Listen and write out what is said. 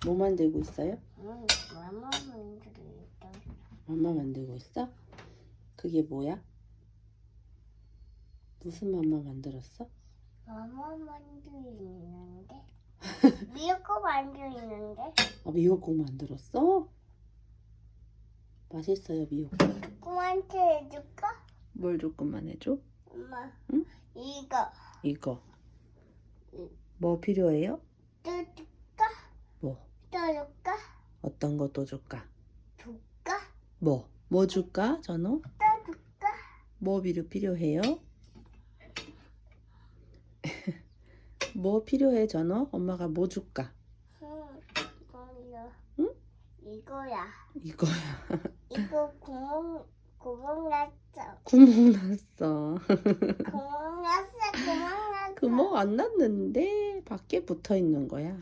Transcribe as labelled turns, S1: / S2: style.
S1: 뭐 만들고 있어요?
S2: 응, 마마 만들고 있다.
S1: 맘마 만들고 있어? 그게 뭐야? 무슨 맘마 만들었어?
S2: 마마 만들고 있는데? 미역국 만들고 있는데?
S1: 아, 미역국 만들었어? 맛있어요, 미역국.
S2: 조그만테 해줄까?
S1: 뭘 조금만 해줘?
S2: 엄마,
S1: 응?
S2: 이거
S1: 이거. 뭐 필요해요?
S2: 또 줄까?
S1: 뭐?
S2: 또 줄까?
S1: 어떤 거 또 줄까?
S2: 줄까?
S1: 뭐? 뭐 줄까, 전호?
S2: 또 줄까?
S1: 뭐 필요해요? 뭐 필요해, 전호? 엄마가 뭐 줄까?
S2: 응, 이거야.
S1: 응?
S2: 이거야.
S1: 이거야.
S2: 이거 구멍 났어.
S1: 구멍 났어.
S2: 구멍 났어. 구멍 났어.
S1: 구멍 안 났는데 밖에 붙어 있는 거야.